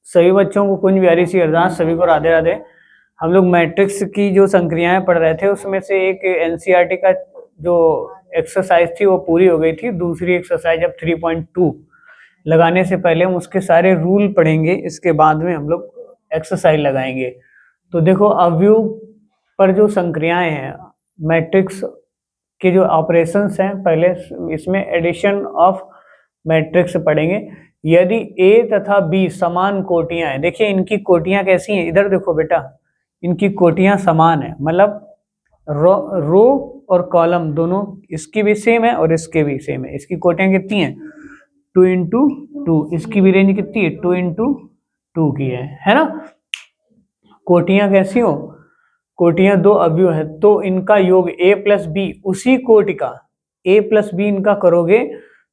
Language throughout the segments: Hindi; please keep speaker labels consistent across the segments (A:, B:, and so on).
A: सभी बच्चों को कुंज बिहारी सी अरदास, सभी को राधे राधे। हम लोग मैट्रिक्स की जो संक्रियाएं पढ़ रहे थे उसमें से एक एनसीईआरटी का जो एक्सरसाइज थी वो पूरी हो गई थी। दूसरी एक्सरसाइज अब 3.2 लगाने से पहले हम उसके सारे रूल पढ़ेंगे, इसके बाद में हम लोग एक्सरसाइज लगाएंगे। तो देखो अवयव पर जो संक्रियाएं हैं, मैट्रिक्स के जो ऑपरेशंस हैं, पहले इसमें एडिशन ऑफ मैट्रिक्स पढ़ेंगे। यदि ए तथा बी समान कोटियां हैं, देखिए इनकी कोटियां कैसी हैं, इधर देखो बेटा, इनकी कोटियां समान है, मतलब रो और कॉलम दोनों, इसकी भी सेम है और इसके भी सेम है। इसकी कोटियां कितनी हैं, 2 इंटू 2, इसकी भी रेंज कितनी है, 2 इंटू 2 की है ना। कोटियां कैसी हो, कोटियां दो अवयव है तो इनका योग a प्लस बी, उसी कोटि का a प्लस बी इनका करोगे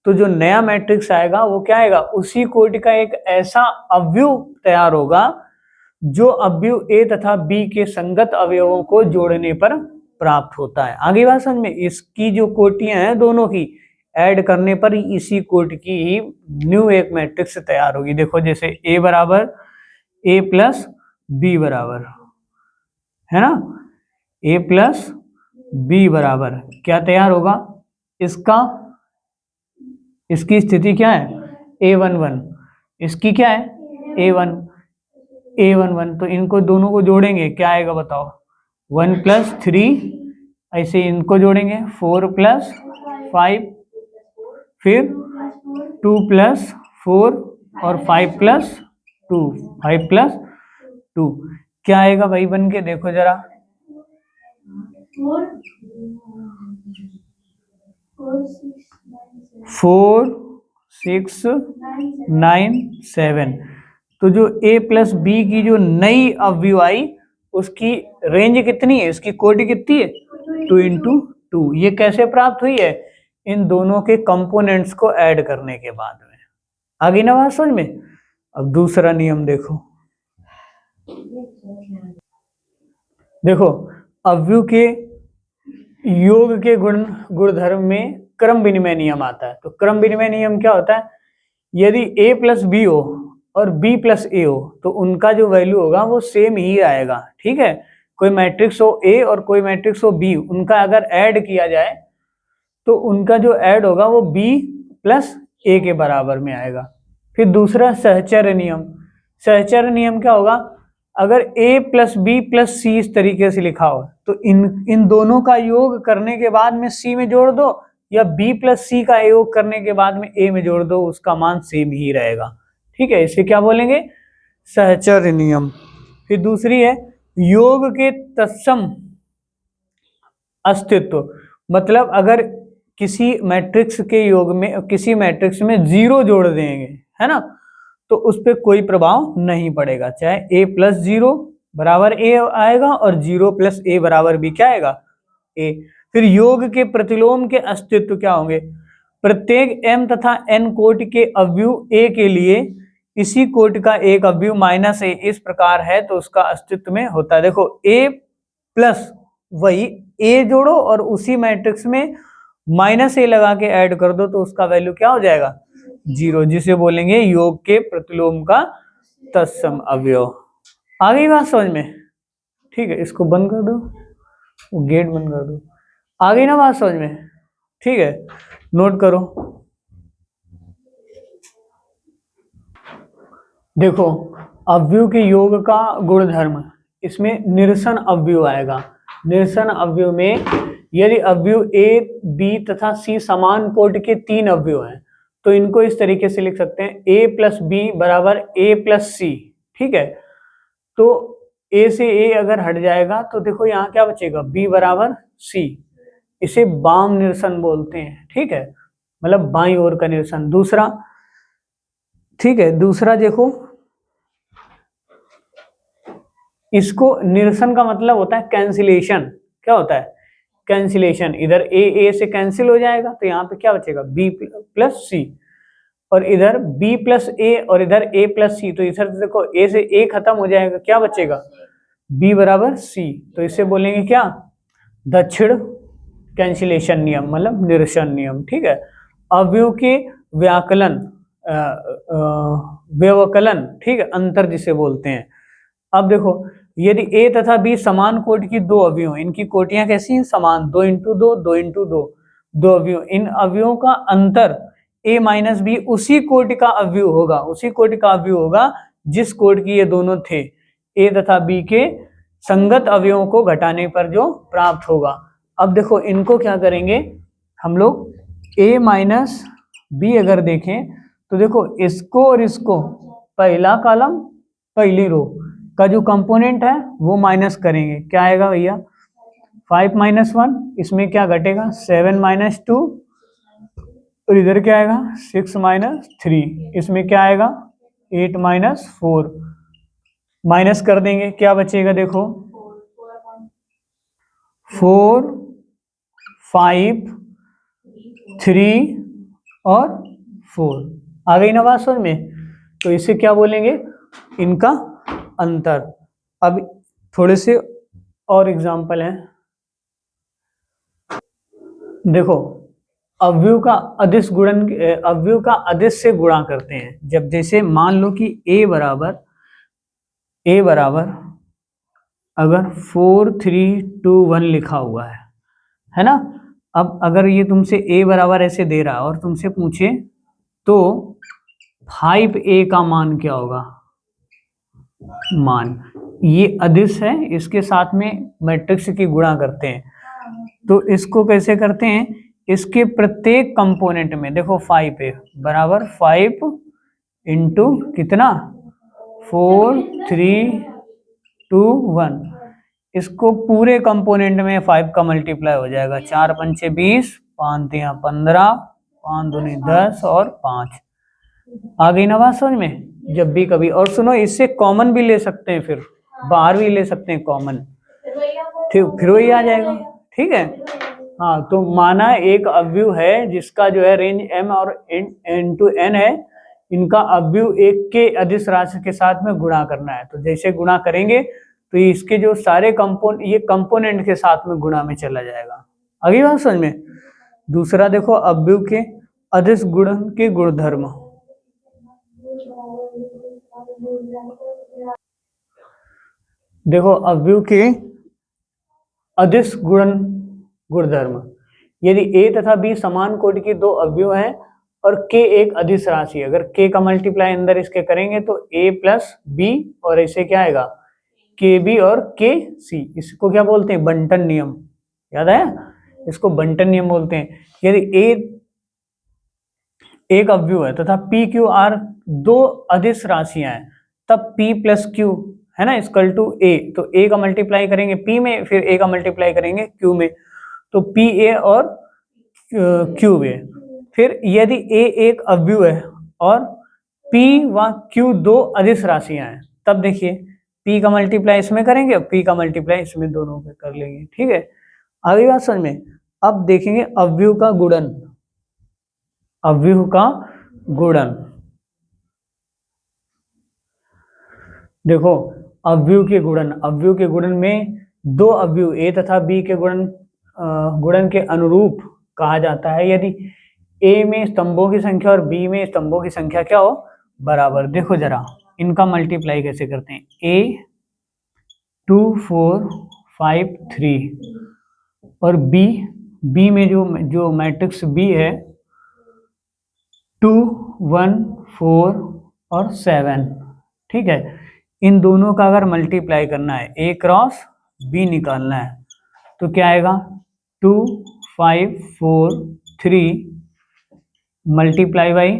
A: तो जो नया मैट्रिक्स आएगा वो क्या आएगा, उसी कोटि का एक ऐसा अवयव तैयार होगा जो अवयव a तथा b के संगत अवयवों को जोड़ने पर प्राप्त होता है। आगे बात समझ में, इसकी जो कोटियां हैं दोनों की ऐड करने पर इसी कोटि की ही न्यू एक मैट्रिक्स तैयार होगी। देखो जैसे a बराबर a प्लस बी बराबर, है ना, a प्लस बी बराबर क्या तैयार होगा, इसकी स्थिति क्या है, a11, इसकी क्या है a11, तो इनको दोनों को जोड़ेंगे क्या आएगा बताओ, 1 प्लस 3, ऐसे इनको जोड़ेंगे 4 प्लस 5, फिर 2 प्लस 4 और 5 प्लस 2 क्या आएगा भाई, बन के देखो जरा, 4 6 9 7। तो जो a प्लस बी की जो नई अवयव आई उसकी रेंज कितनी है, इसकी कोटि कितनी है, 2 इंटू 2। ये कैसे प्राप्त हुई है, इन दोनों के कंपोनेंट्स को ऐड करने के बाद में। आगे ना बात समझ में। अब दूसरा नियम देखो, देखो अवयव के योग के गुणधर्म में क्रम विनिमय नियम आता है। तो क्रम विनिमय नियम क्या होता है, यदि a प्लस बी हो और b प्लस ए हो तो उनका जो वैल्यू होगा वो सेम ही आएगा, ठीक है। कोई मैट्रिक्स हो a और कोई मैट्रिक्स हो b, उनका अगर ऐड किया जाए तो उनका जो ऐड होगा वो b प्लस a के बराबर में आएगा। फिर दूसरा सहचर्य नियम, सहचर्य नियम क्या होगा, अगर a प्लस बी प्लस सी इस तरीके से लिखा हो तो इन दोनों का योग करने के बाद में c में जोड़ दो, या b प्लस सी का योग करने के बाद में a में जोड़ दो, उसका मान सेम ही रहेगा, ठीक है। इसे क्या बोलेंगे, सहचर्य नियम। फिर दूसरी है योग के तत्सम अस्तित्व, मतलब अगर किसी मैट्रिक्स के योग में किसी मैट्रिक्स में 0 जोड़ देंगे, है ना, तो उस पर कोई प्रभाव नहीं पड़ेगा, चाहे a प्लस 0 बराबर a आएगा और 0 प्लस a बराबर भी क्या आएगा, a। फिर योग के प्रतिलोम के अस्तित्व क्या होंगे, प्रत्येक m तथा n कोटि के अवयव a के लिए इसी कोटि का एक अवयव माइनस a इस प्रकार है तो उसका अस्तित्व में होता है। देखो a प्लस वही a जोड़ो और उसी मैट्रिक्स में माइनस a लगा के ऐड कर दो तो उसका वैल्यू क्या हो जाएगा, 0, जिसे बोलेंगे योग के प्रतिलोम का तत्सम अवयव। आ गई बात समझ में, ठीक है। इसको बंद कर दो, वो गेट बंद कर दो। आ गई ना बात समझ में, ठीक है, नोट करो। देखो अवयव के योग का गुणधर्म, इसमें निरसन अवयव आएगा। निरसन अवयव में यदि अवयव a b तथा c समान कोटि के 3 अवयव हैं तो इनको इस तरीके से लिख सकते हैं, a प्लस बी बराबर a प्लस सी, ठीक है। तो a से a अगर हट जाएगा तो देखो यहाँ क्या बचेगा, b बराबर c, इसे वाम निरसन बोलते हैं, ठीक है, मतलब बाईं ओर का निरसन। दूसरा, ठीक है, दूसरा देखो, इसको निरसन का मतलब होता है कैंसिलेशन। क्या होता है, कैंसिलेशन, इधर a से कैंसिल हो जाएगा तो यहाँ पे क्या बचेगा, b प्लस सी, और इधर b प्लस a और इधर a प्लस सी, तो इधर देखो a से a खत्म हो जाएगा, क्या बचेगा, b बराबर c। तो इसे बोलेंगे क्या, दक्षिण कैंसिलेशन नियम, मतलब निरसन नियम, ठीक है। अवयव के व्याकलन, व्यवकलन, ठीक है, अंतर जिसे बोलते हैं। अब देखो, यदि ए तथा बी समान कोटि की दो अवयव, इनकी कोटियां कैसी हैं, समान, 2 इंटू 2, 2 इंटू 2, दो अवयव, इन अवयवों का अंतर ए माइनस बी उसी कोटि का अवयव होगा, उसी कोटि का अवयव होगा जिस कोटि की ये दोनों थे, ए तथा बी के संगत अवयवों को घटाने पर जो प्राप्त होगा। अब देखो इनको क्या करेंगे हम लोग, ए माइनस बी अगर देखें तो देखो इसको और इसको, पहला कॉलम पहली रो का जो कंपोनेंट है वो माइनस करेंगे, क्या आएगा भैया, 5 माइनस 1, इसमें क्या घटेगा, 7 माइनस 2, और इधर क्या आएगा, 6 माइनस 3, इसमें क्या आएगा, 8 माइनस 4, माइनस कर देंगे, क्या बचेगा, देखो 4, 5, 3 और 4, आ गई ना बात समझ में। तो इसे क्या बोलेंगे, इनका अंतर। अब थोड़े से और एग्जाम्पल हैं, देखो अवयव का अदिश गुणन, अवयव का अदिश से गुणा करते हैं जब, जैसे मान लो कि a बराबर अगर 4 3 2 1 लिखा हुआ है ना। अब अगर ये तुमसे a बराबर ऐसे दे रहा है और तुमसे पूछे तो 5a का मान क्या होगा, मान, ये अदिश है, इसके साथ में मैट्रिक्स की गुणा करते हैं, तो इसको कैसे करते हैं, इसके प्रत्येक कंपोनेंट में देखो 5a बराबर 5 इंटू कितना, 4 3 2 1, इसको पूरे कंपोनेंट में 5 का मल्टीप्लाई हो जाएगा, 4 पंचे 20, 5 तिया 15, 5 दूनी 10 और 5, आ गई ना बात समझ में। जब भी कभी, और सुनो इससे कॉमन भी ले सकते हैं, फिर बाहर भी ले सकते हैं कॉमन, ठीक, फिर वही आ जाएगा, ठीक है। हाँ, तो माना एक अवयव है जिसका जो है रेंज m और n टू n है, इनका अवयव एक के अदिश राशि के साथ में गुणा करना है, तो जैसे गुणा करेंगे तो इसके जो सारे ये कंपोनेंट के साथ में गुणा में चला जाएगा, आगे बात समझ में। दूसरा देखो अवयव के अदिश गुणन के गुणधर्म, देखो अवयव के अदिश गुणधर्म, यदि a तथा b समान कोटि के दो अवयव हैं और k एक अदिश राशि, अगर k का मल्टीप्लाई अंदर इसके करेंगे तो a प्लस b, और ऐसे क्या आएगा, kb और kc, इसको क्या बोलते हैं, बंटन नियम, याद है, इसको बंटन नियम बोलते हैं। यदि a एक अवयव है तथा p q r दो अदिश राशियां हैं, तब p प्लस q है ना इक्वल टू a, तो a का मल्टीप्लाई करेंगे p में, फिर a का मल्टीप्लाई करेंगे q में, तो p a और q a। फिर यदि a एक अवयव है और p व q दो अदिश राशियां हैं, तब देखिए p का मल्टीप्लाई इसमें करेंगे और p का मल्टीप्लाई इसमें, दोनों पे कर लेंगे, ठीक है, आगे बात समझ में। अब देखेंगे अवयव का गुणन, अवयव का गुणन, देखो अवयव के गुणन, अवयव के गुणन में दो अवयव a तथा b के गुणन के अनुरूप कहा जाता है यदि a में स्तंभों की संख्या और b में स्तंभों की संख्या क्या हो, बराबर। देखो जरा इनका मल्टीप्लाई कैसे करते हैं, a 2 4 5 3 और b में जो मैट्रिक्स b है 2 1 4 और 7, ठीक है, इन दोनों का अगर मल्टीप्लाई करना है, a क्रॉस b निकालना है, तो क्या आएगा, 2 5 4 3 मल्टीप्लाई बाई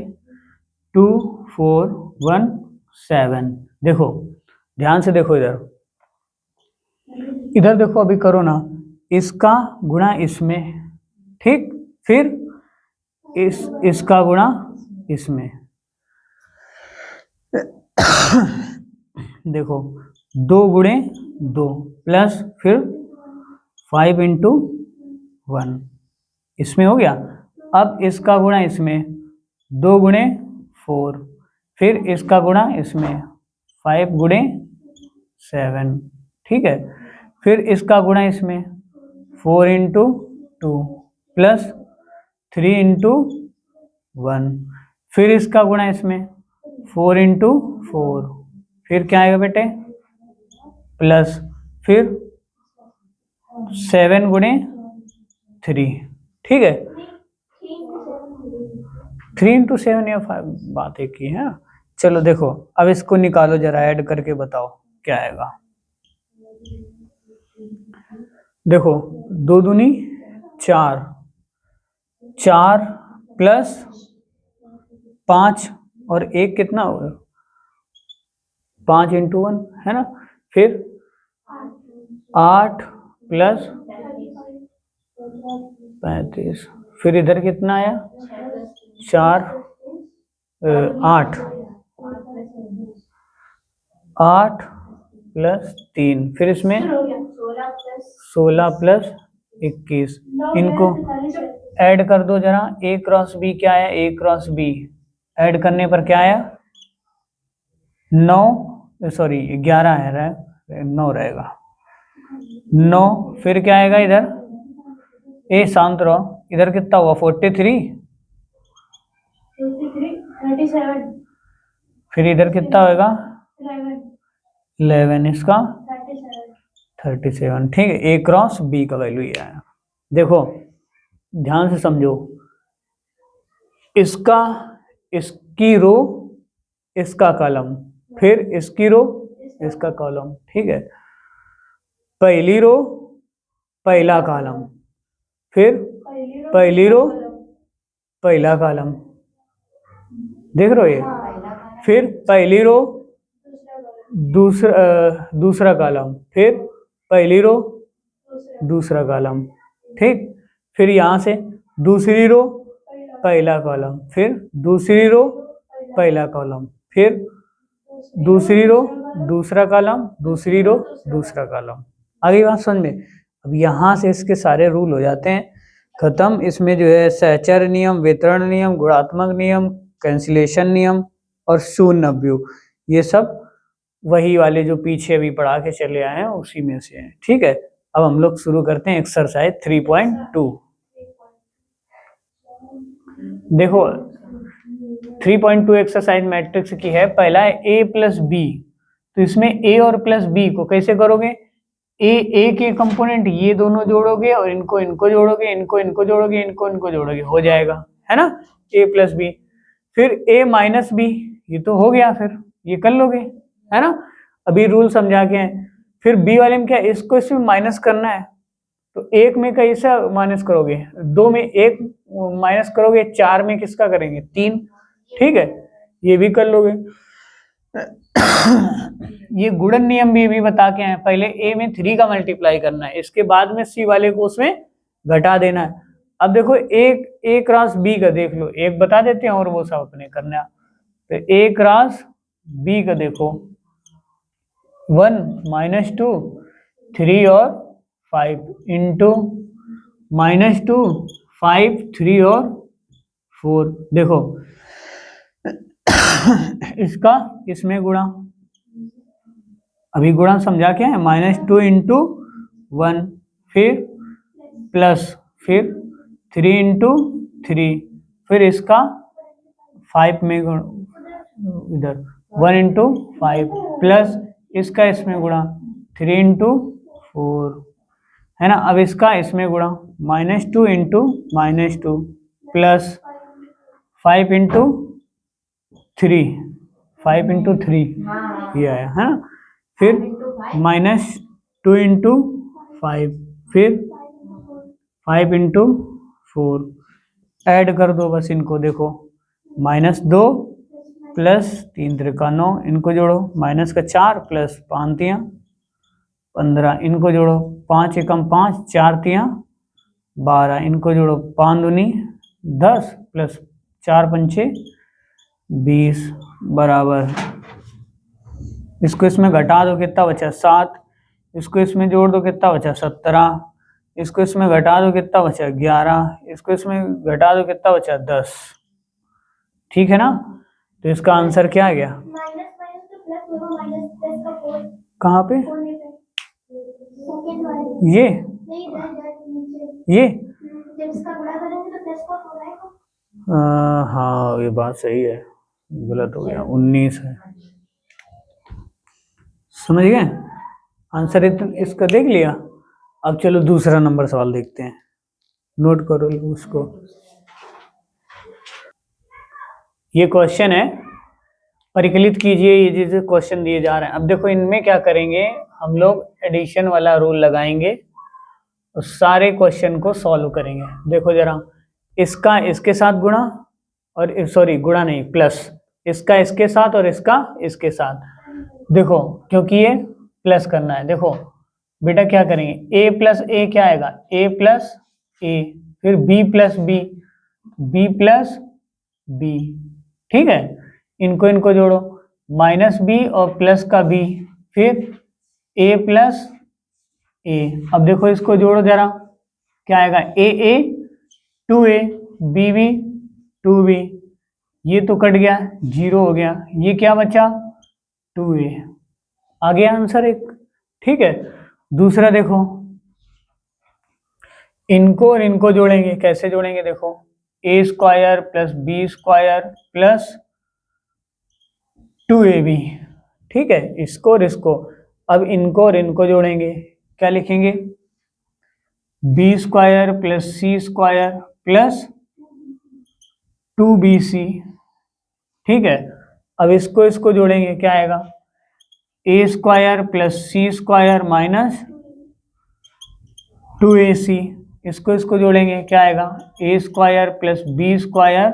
A: 2 4 1 7। देखो ध्यान से देखो, इधर देखो, अभी करो ना, इसका गुणा इसमें, ठीक, फिर इसका गुणा इसमें, देखो 2 गुणे 2 प्लस फिर 5 इंटू 1, इसमें हो गया। अब इसका गुणा इसमें 2 गुणे 4, फिर इसका गुणा इसमें 5 गुणे 7, ठीक है, फिर इसका गुणा इसमें 4 इंटू 2 प्लस 3 इंटू 1, फिर इसका गुणा इसमें 4 इंटू 4, फिर क्या आएगा बेटे प्लस, फिर 7 गुणे 3, ठीक है 3 इंटू 7 या 5 बात एक ही है। चलो देखो अब इसको निकालो जरा, ऐड करके बताओ क्या आएगा। देखो 2 दूनी 4, 4 प्लस 5 और 1 कितना होगा 5 इंटू 1 है ना, फिर 8 प्लस 35, फिर इधर कितना आया 4 8 प्लस 3, फिर इसमें 16 प्लस 21, इनको ऐड कर दो जरा। ए क्रॉस बी क्या आया, ए क्रॉस बी ऐड करने पर क्या आया 9, सॉरी 11 है, 9 रहेगा 9, फिर क्या आएगा इधर, ए शांत रहो, इधर कितना हुआ 43, फिर इधर कितना होगा 11, इसका 37, ठीक है। ए क्रॉस बी का वैल्यू ये आया। देखो ध्यान से समझो, इसका इसकी रो इसका कॉलम, फिर इसकी रो इसका कॉलम, ठीक है। पहली रो पहला कॉलम, फिर पहली रो पहला कॉलम, देख रहे हो ये, फिर पहली रो दूसरा कॉलम, फिर पहली रो दूसरा कॉलम, ठीक। फिर यहाँ से दूसरी रो पहला कॉलम, फिर दूसरी रो पहला कॉलम, फिर दूसरी रो दूसरा कॉलम, दूसरी रो दूसरा कॉलम। आगे बात समझ में। अब यहाँ से इसके सारे रूल हो जाते हैं खत्म। इसमें जो है सहचर नियम, वितरण नियम, गुणात्मक नियम, कैंसिलेशन नियम और शून्यव्यूह, ये सब वही वाले जो पीछे अभी पढ़ा के चले आए हैं उसी में से हैं, ठीक है। अब हम लोग शुरू करते हैं एक्सरसाइज 3.2। देखो 3.2 एक्सरसाइज मैट्रिक्स की है। पहला है ए प्लस बी, तो इसमें ए और प्लस बी को कैसे करोगे, ए के कंपोनेंट ये दोनों जोड़ोगे और इनको इनको जोड़ोगे, इनको इनको जोड़ोगे, इनको इनको जोड़ोगे, हो जाएगा है ना ए प्लस बी। फिर ए माइनस बी, ये तो हो गया, फिर ये कर लोगे है ना, अभी रूल समझा के हैं। फिर बी वाले में क्या, इसको इसमें माइनस करना है, तो एक में कैसा माइनस करोगे, 2 में 1 माइनस करोगे, 4 में किसका करेंगे 3, ठीक है, ये भी कर लोगे। ये गुणन नियम भी बता के हैं, पहले ए में 3 का मल्टीप्लाई करना है, इसके बाद में सी वाले को उसमें घटा देना है। अब देखो एक ए क्रॉस बी का देख लो, एक बता देते हैं और वो सब अपने करना है। तो ए क्रॉस बी का देखो 1 -2 3 और 5 इंटू -2 5 3 और 4, देखो इसका इसमें गुणा, अभी गुणा समझा क्या है, -2 इंटू 1, फिर प्लस, फिर 3 इंटू 3, फिर इसका 5 में इधर 1 इंटू 5 प्लस इसका इसमें गुणा 3 इंटू 4 है ना। अब इसका इसमें गुणा -2 इंटू -2 प्लस 5 इंटू 3, 5 इंटू 3 ये आया है ना। फिर -2 इंटू 5, फिर 5 इंटू 4, ऐड कर दो बस इनको, देखो -2 प्लस 3 त्रिका 9, इनको जोड़ो, माइनस का 4 प्लस 5 तियाँ 15, इनको जोड़ो, 5 एकम 5 4 तियाँ 12, इनको जोड़ो, 5 दूनी 10 प्लस 4 पंचे 20 बराबर, इसको इसमें घटा दो कितना बचा 7, इसको इसमें जोड़ दो कितना बचा 17, इसको इसमें घटा दो कितना बचा 11, इसको इसमें घटा दो कितना बचा 10, ठीक है ना। तो इसका आंसर क्या आ गया, कहाँ पे, ये हाँ ये बात सही है, गलत हो गया, 19 है। समझ गए आंसर? इसका देख लिया। अब चलो दूसरा नंबर सवाल देखते हैं, नोट करो उसको। ये क्वेश्चन है, परिकलित कीजिए ये जो क्वेश्चन दिए जा रहे हैं। अब देखो इनमें क्या करेंगे, हम लोग एडिशन वाला रूल लगाएंगे और सारे क्वेश्चन को सॉल्व करेंगे। देखो जरा, इसका इसके साथ गुणा, और सॉरी गुणा नहीं, प्लस, इसका इसके साथ और इसका इसके साथ। देखो क्योंकि ये प्लस करना है, देखो बेटा क्या करेंगे, a प्लस ए क्या आएगा, a प्लस ए, फिर b plus B, b plus B, ठीक है। इनको इनको जोड़ो, माइनस बी और प्लस का b, फिर a प्लस ए। अब देखो इसको जोड़ो जरा, क्या आएगा, ए 2a, b 2b, ये तो कट गया, 0 हो गया, ये क्या बचा, 2a। आ गया आंसर एक, ठीक है। दूसरा देखो, इनको और इनको जोड़ेंगे, कैसे जोड़ेंगे, देखो a square plus B square plus 2ab, ठीक है, इसको और इसको। अब इनको और इनको जोड़ेंगे, क्या लिखेंगे, b square plus c square plus 2bc, ठीक है। अब इसको इसको जोड़ेंगे, क्या आएगा, a square plus c square minus 2ac, इसको इसको जोड़ेंगे, क्या आएगा, a square plus B square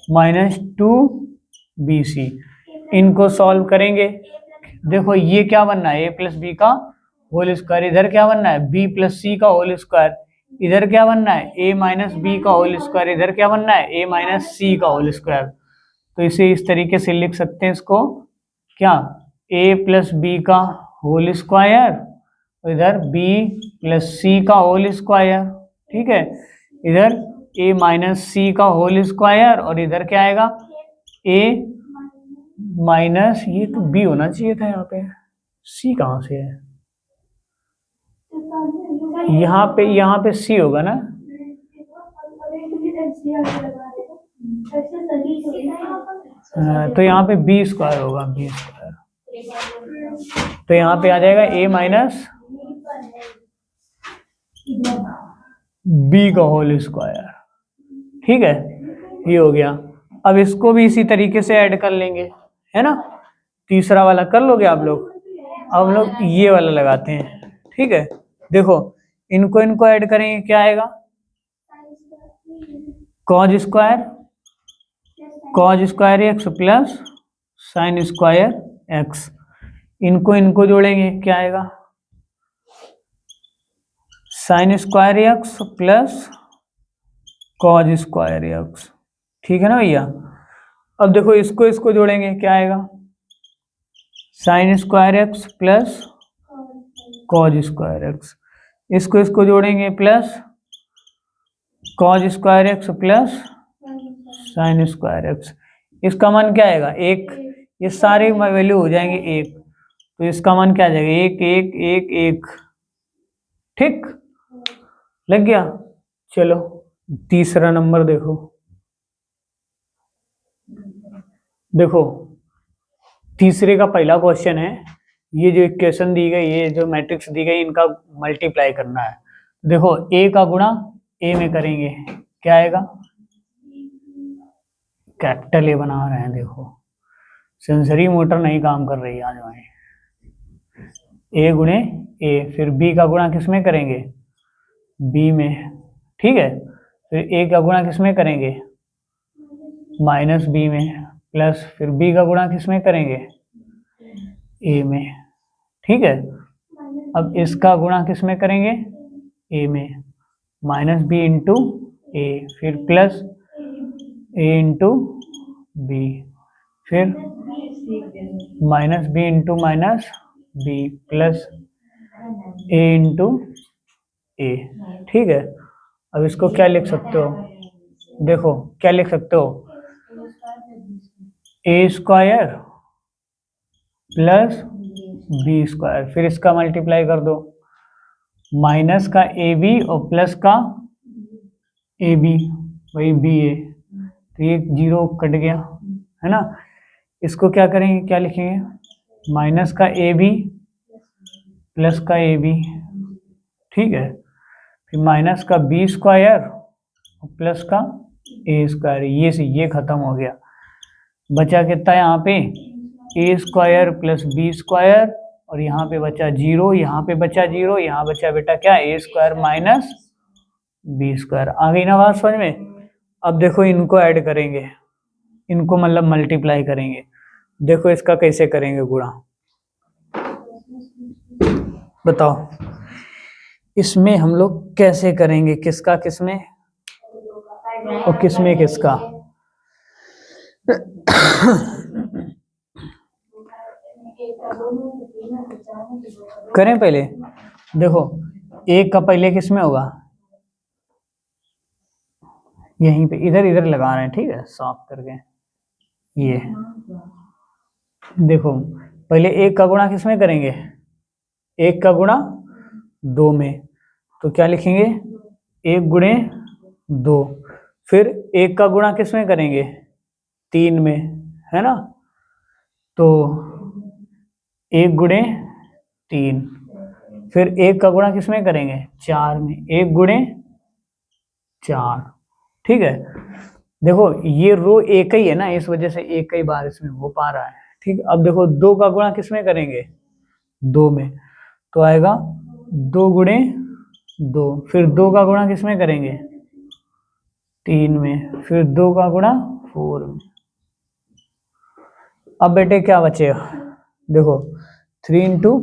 A: minus 2bc। इनको सॉल्व करेंगे, देखो ये क्या बनना है, a प्लस बी का होल स्क्वायर, इधर क्या बनना है, b प्लस सी का होल स्क्वायर, इधर क्या बनना है, a माइनस बी का होल स्क्वायर, इधर क्या बनना है, a माइनस सी का होल स्क्वायर। तो इसे इस तरीके से लिख सकते हैं इसको, क्या, a प्लस बी का होल स्क्वायर, इधर b प्लस सी का होल स्क्वायर, ठीक है, इधर a माइनस सी का होल स्क्वायर, और इधर क्या आएगा, a माइनस, ये तो b होना चाहिए था यहाँ पे, c कहाँ से है, यहाँ पे c होगा ना, तो यहाँ पे b स्क्वायर होगा, b स्क्वायर, तो यहाँ पे आ जाएगा a माइनस बी का होल स्क्वायर, ठीक है, ये हो गया। अब इसको भी इसी तरीके से ऐड कर लेंगे, है ना, तीसरा वाला कर लोगे आप लोग। अब हम लोग ये वाला लगाते हैं, ठीक है। देखो इनको इनको ऐड करेंगे, क्या आएगा, cause square x plus sine square x, इनको इनको जोड़ेंगे, क्या आएगा, sine square x plus cos square x, ठीक है ना भैया। अब देखो इसको इसको जोड़ेंगे, क्या आएगा, sine square x plus cos square x, इसको इसको जोड़ेंगे, plus cos square x plus sine square x. इसका मान क्या आएगा, एक, ये सारे वैल्यू हो जाएंगे एक, तो इसका मान क्या आ जाएगा, एक एक एक एक, ठीक, लग गया। चलो तीसरा नंबर देखो, देखो तीसरे का पहला क्वेश्चन है, ये जो इक्वेशन दी गई, ये जो मैट्रिक्स दी गई, इनका मल्टीप्लाई करना है। देखो a का गुणा a में करेंगे, क्या आएगा, कैपिटल ए बना रहे हैं, देखो सेंसरी मोटर नहीं काम कर रही आज हमारी, a गुणे a, फिर b का गुणा किस में करेंगे, b में, ठीक है, फिर a का गुणा किस में करेंगे, माइनस b में, प्लस फिर b का गुणा किस में करेंगे, a में, ठीक है। अब इसका गुणा किस में करेंगे, a में, माइनस b इंटू ए, फिर प्लस a इंटू बी, फिर minus b into minus b plus a into A, ठीक है। अब इसको क्या लिख सकते हो, देखो क्या लिख सकते हो, ए स्क्वायर प्लस बी स्क्वायर, फिर इसका मल्टीप्लाई कर दो, माइनस का ए बी और प्लस का ए बी, वही बी ए, तो ये 0 कट गया है ना। इसको क्या करेंगे, क्या लिखेंगे, माइनस का ए बी प्लस का ए बी, ठीक है। फिर माइनस का बी स्क्वायर प्लस का ए स्क्वायर, ये से ये खत्म हो गया। बचा कितना यहाँ पे, ए स्क्वायर प्लस बी स्क्वायर, और यहाँ पे बचा 0, यहाँ पे बचा 0, यहाँ बचा बेटा क्या, ए स्क्वायर माइनस बी स्क्वायर। आ गई ना बात समझ में। अब देखो इनको ऐड करेंगे, इनको मतलब मल्टीप्लाई करेंगे। देखो इसका कैसे करेंगे गुणा, बताओ इसमें हम लोग कैसे करेंगे, किसका किसमें और किसमें किसका। करें पहले, देखो एक का पहले किसमें होगा, यहीं पे इधर इधर लगा रहे हैं, ठीक है, साफ करके। ये देखो पहले एक का गुणा किसमें करेंगे, एक का गुणा 2 में, तो क्या लिखेंगे, 1 गुणे 2। फिर एक का गुणा किसमें करेंगे, 3 में, है ना, तो 1 गुणे 3। फिर एक का गुणा किसमें करेंगे, 4 में, 1 गुणे 4, ठीक है। देखो ये रो एक ही है ना, इस वजह से एक ही बार इसमें हो पा रहा है, ठीक। अब देखो 2 का गुणा किसमें करेंगे, 2 में, तो आएगा 2 गुणे 2। फिर 2 का गुणा किसमें करेंगे, 3 में। फिर 2 का गुणा 4 में। अब बेटे क्या बचेगा, देखो 3 इंटू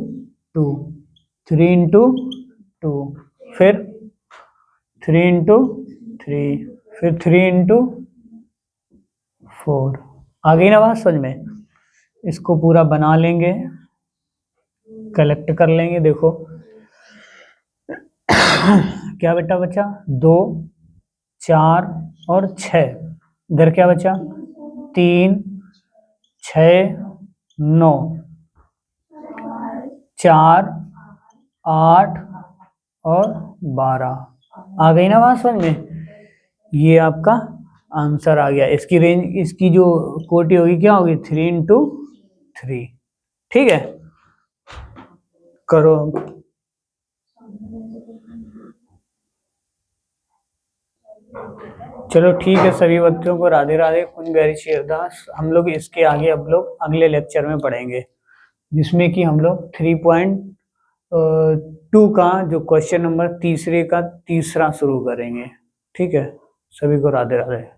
A: 2, 3 इंटू 2, फिर 3 इंटू 3, फिर 3 इंटू 4। आ गई ना बात समझ में। इसको पूरा बना लेंगे, कलेक्ट कर लेंगे। देखो क्या बेटा बचा, 2, 4 और 6। इधर क्या बचा, 3, 6, 9, 4, 8 और 12। आ गई ना बात समझ में। ये आपका आंसर आ गया। इसकी रेंज, इसकी जो कोटि होगी क्या होगी, 3 इंटू 3, ठीक है। करो चलो ठीक है, सभी बच्चों को राधे राधे, कुंज गहरी अरदास। हम लोग इसके आगे अब लोग अगले लेक्चर में पढ़ेंगे, जिसमें कि हम लोग 3.2 का जो क्वेश्चन नंबर तीसरे का तीसरा शुरू करेंगे, ठीक है। सभी को राधे राधे।